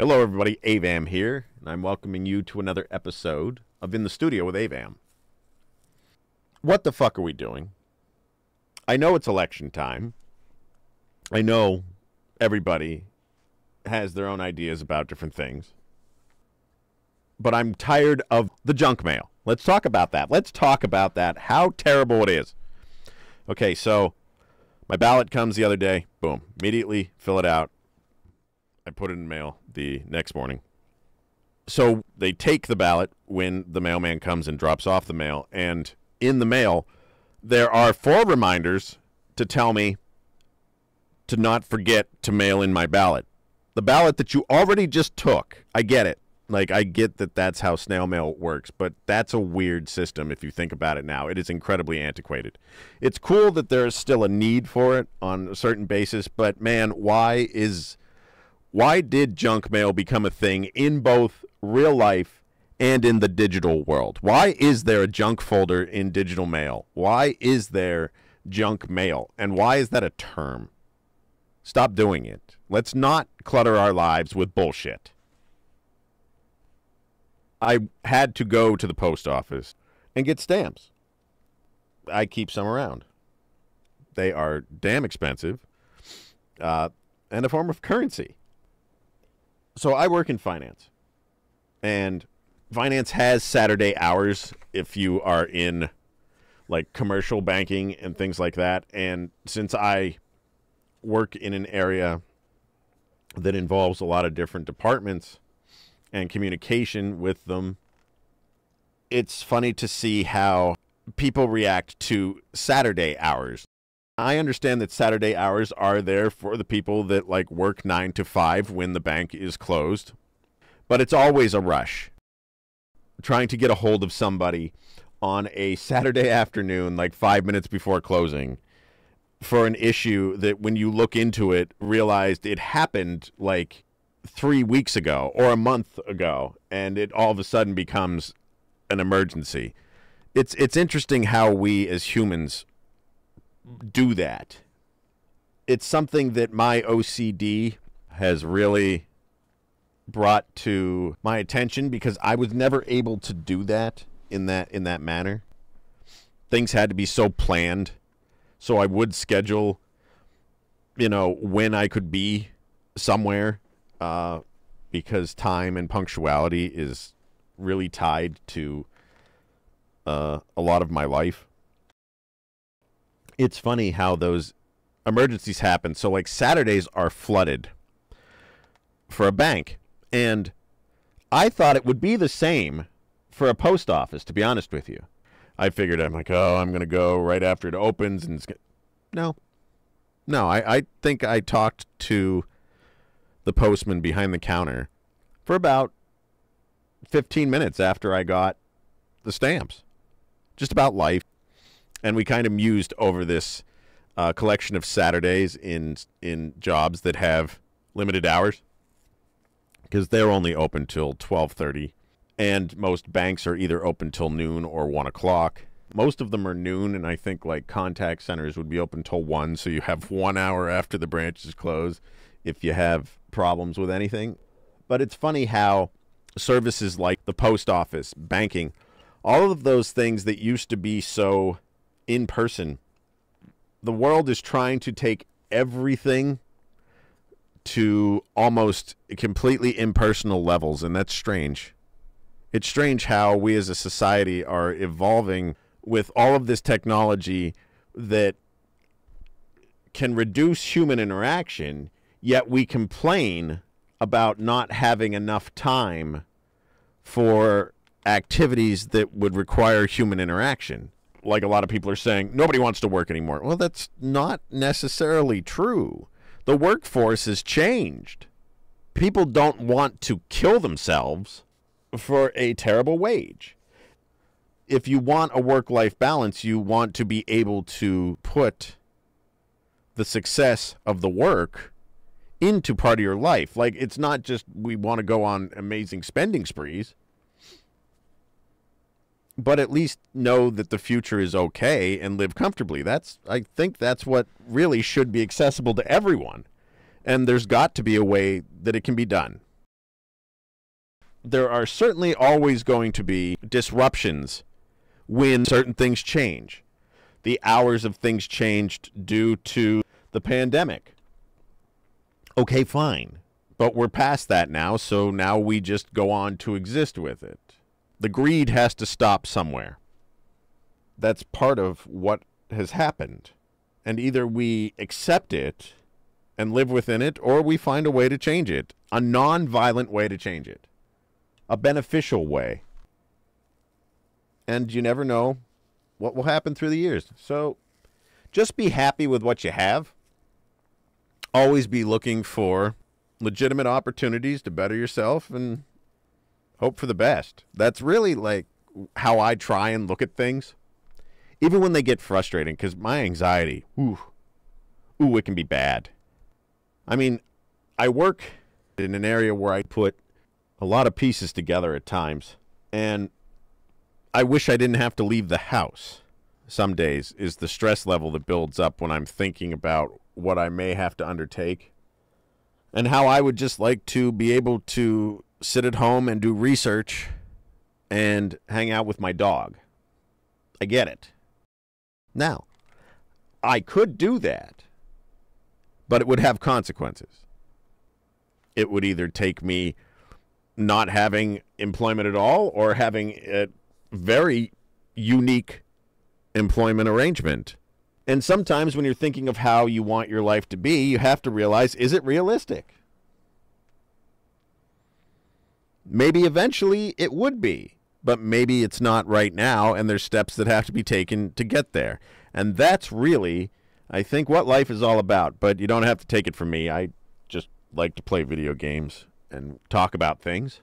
Hello everybody, Avam here, and I'm welcoming you to another episode of In the Studio with Avam. What the fuck are we doing? I know it's election time. I know everybody has their own ideas about different things. But I'm tired of the junk mail. Let's talk about that. How terrible it is. Okay, so my ballot comes the other day. Boom. Immediately fill it out. I put it in the mail the next morning. So they take the ballot when the mailman comes and drops off the mail. And in the mail, there are 4 reminders to tell me to not forget to mail in my ballot. The ballot that you already just took. I get it. Like, I get that that's how snail mail works, but that's a weird system if you think about it now. It is incredibly antiquated. It's cool that there is still a need for it on a certain basis, but man, why did junk mail become a thing in both real life and in the digital world? Why is there a junk folder in digital mail? Why is there junk mail? And why is that a term? Stop doing it. Let's not clutter our lives with bullshit. I had to go to the post office and get stamps. I keep some around. They are damn expensive and a form of currency. So I work in finance, and finance has Saturday hours if you are in like commercial banking and things like that. And since I work in an area that involves a lot of different departments and communication with them, it's funny to see how people react to Saturday hours. I understand that Saturday hours are there for the people that like work 9 to 5 when the bank is closed, but it's always a rush. Trying to get a hold of somebody on a Saturday afternoon, like 5 minutes before closing, for an issue that when you look into it, realized it happened like 3 weeks ago or a month ago, and it all of a sudden becomes an emergency. It's interesting how we as humans do that. It's something that my OCD has really brought to my attention because I was never able to do that in that manner. Things had to be so planned. So I would schedule, when I could be somewhere, because time and punctuality is really tied to a lot of my life. It's funny how those emergencies happen. So like Saturdays are flooded for a bank. And I thought it would be the same for a post office, to be honest with you. I figured, I'm going to go right after it opens. And No, I think I talked to the postman behind the counter for about 15 minutes after I got the stamps. Just about life. And we kind of mused over this collection of Saturdays in jobs that have limited hours, because they're only open till 12:30, and most banks are either open till noon or 1 o'clock. Most of them are noon, and I think like contact centers would be open till 1, so you have 1 hour after the branches close if you have problems with anything. But it's funny how services like the post office, banking, all of those things that used to be so in person, the world is trying to take everything to almost completely impersonal levels, and that's strange. It's strange how we as a society are evolving with all of this technology that can reduce human interaction, yet we complain about not having enough time for activities that would require human interaction. Like a lot of people are saying, nobody wants to work anymore. Well, that's not necessarily true. The workforce has changed. People don't want to kill themselves for a terrible wage. If you want a work-life balance, you want to be able to put the success of the work into part of your life. Like, it's not just we want to go on amazing spending sprees, but at least know that the future is okay and live comfortably. I think that's what really should be accessible to everyone. And there's got to be a way that it can be done. there are certainly always going to be disruptions when certain things change. The hours of things changed due to the pandemic. Okay, fine. But we're past that now, so now we just go on to exist with it. The greed has to stop somewhere. That's part of what has happened. And either we accept it and live within it, or we find a way to change it. A non-violent way to change it. A beneficial way. And you never know what will happen through the years. So just be happy with what you have. Always be looking for legitimate opportunities to better yourself and hope for the best. That's really like how I try and look at things. Even when they get frustrating, because my anxiety, it can be bad. I mean, I work in an area where I put a lot of pieces together at times, and I wish I didn't have to leave the house. Some days is the stress level that builds up when I'm thinking about what I may have to undertake, and how I would just like to be able to sit at home and do research and hang out with my dog. I get it. Now, I could do that, but it would have consequences. It would either take me not having employment at all or having a very unique employment arrangement. And sometimes when you're thinking of how you want your life to be, you have to realize, is it realistic? Maybe eventually it would be, but maybe it's not right now, and there's steps that have to be taken to get there. And that's really, I think, what life is all about. But you don't have to take it from me. I just like to play video games and talk about things.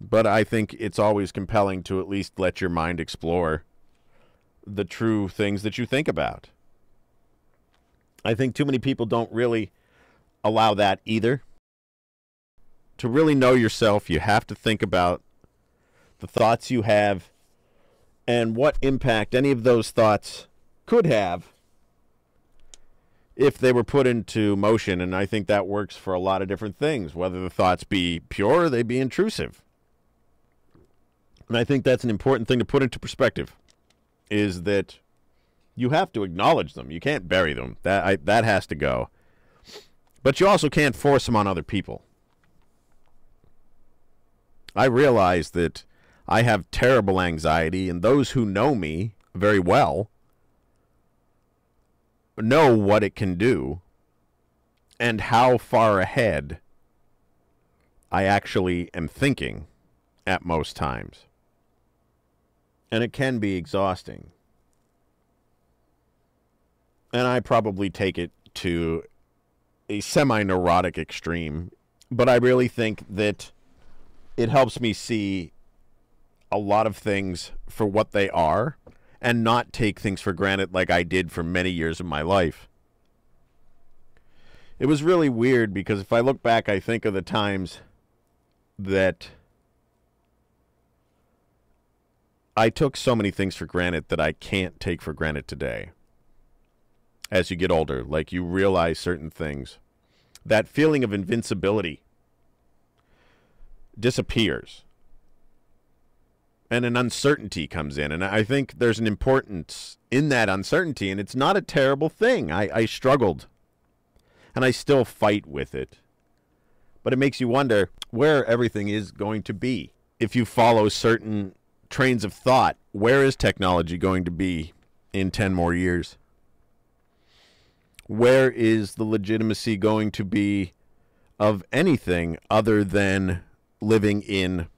But I think it's always compelling to at least let your mind explore the true things that you think about. I think too many people don't really allow that either. To really know yourself, you have to think about the thoughts you have and what impact any of those thoughts could have if they were put into motion. And I think that works for a lot of different things, whether the thoughts be pure or they be intrusive. And I think that's an important thing to put into perspective, is that you have to acknowledge them. You can't bury them. That has to go. But you also can't force them on other people. I realize that I have terrible anxiety, and those who know me very well know what it can do and how far ahead I actually am thinking at most times. And it can be exhausting. And I probably take it to a semi-neurotic extreme, but I really think that it helps me see a lot of things for what they are and not take things for granted like I did for many years of my life. It was really weird because if I look back, I think of the times that I took so many things for granted that I can't take for granted today. As you get older, like you realize certain things. That feeling of invincibility disappears. And an uncertainty comes in. And I think there's an importance in that uncertainty. And it's not a terrible thing. I struggled. And I still fight with it. But it makes you wonder where everything is going to be. If you follow certain trains of thought, where is technology going to be in 10 more years? Where is the legitimacy going to be of anything other than living in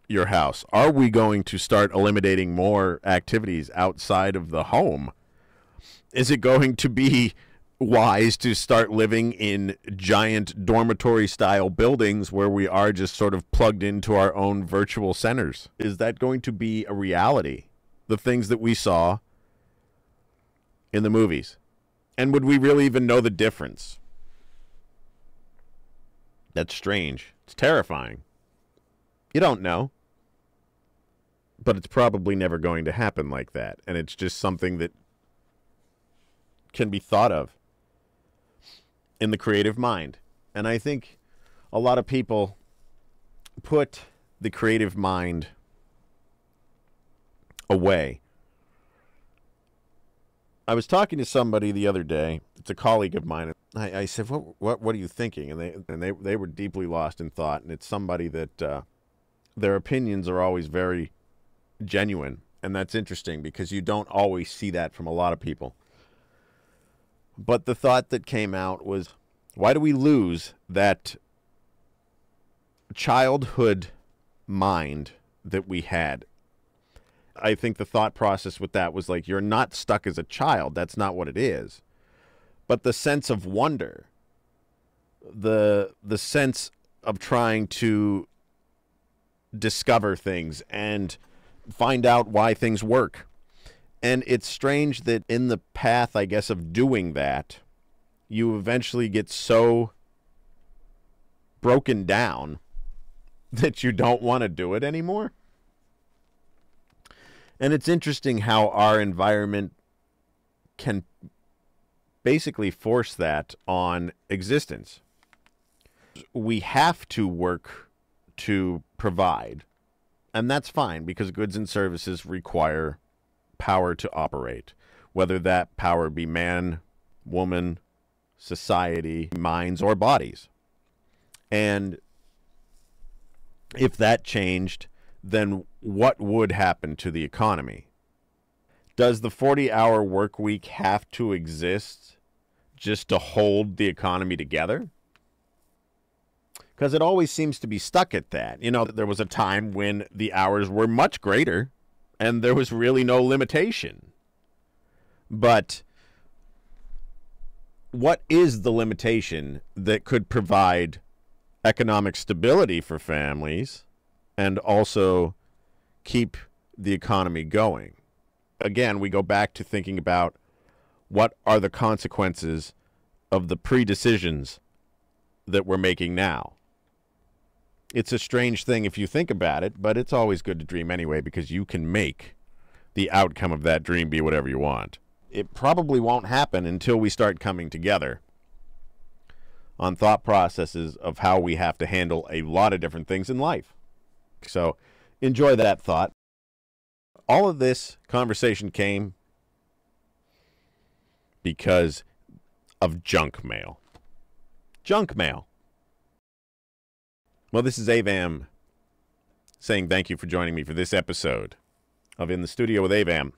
your house? Are we going to start eliminating more activities outside of the home? Is it going to be wise to start living in giant dormitory-style buildings where we are just sort of plugged into our own virtual centers? Is that going to be a reality? The things that we saw in the movies. And would we really even know the difference? That's strange. It's terrifying. You don't know. But it's probably never going to happen like that. And it's just something that can be thought of in the creative mind. And I think a lot of people put the creative mind away. I was talking to somebody the other day. It's a colleague of mine. I said, "What are you thinking?" And they were deeply lost in thought. And it's somebody that their opinions are always very genuine, and that's interesting because you don't always see that from a lot of people. But the thought that came out was, why do we lose that childhood mind that we had? I think the thought process with that was like, you're not stuck as a child. That's not what it is. But the sense of wonder, the sense of trying to discover things and find out why things work. And it's strange that in the path, I guess, of doing that, you eventually get so broken down that you don't want to do it anymore. And it's interesting how our environment can basically force that on existence. We have to work to provide, and that's fine because goods and services require power to operate, whether that power be man, woman, society, minds, or bodies. And if that changed, then what would happen to the economy? Does the 40-hour work week have to exist just to hold the economy together? Because it always seems to be stuck at that. You know, there was a time when the hours were much greater and there was really no limitation. But what is the limitation that could provide economic stability for families and also keep the economy going? Again, we go back to thinking about what are the consequences of the pre-decisions that we're making now. It's a strange thing if you think about it, but it's always good to dream anyway because you can make the outcome of that dream be whatever you want. It probably won't happen until we start coming together on thought processes of how we have to handle a lot of different things in life. So enjoy that thought. All of this conversation came because of junk mail. Junk mail. Well, this is Avam saying thank you for joining me for this episode of In the Studio with Avam.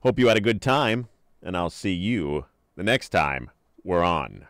Hope you had a good time, and I'll see you the next time we're on.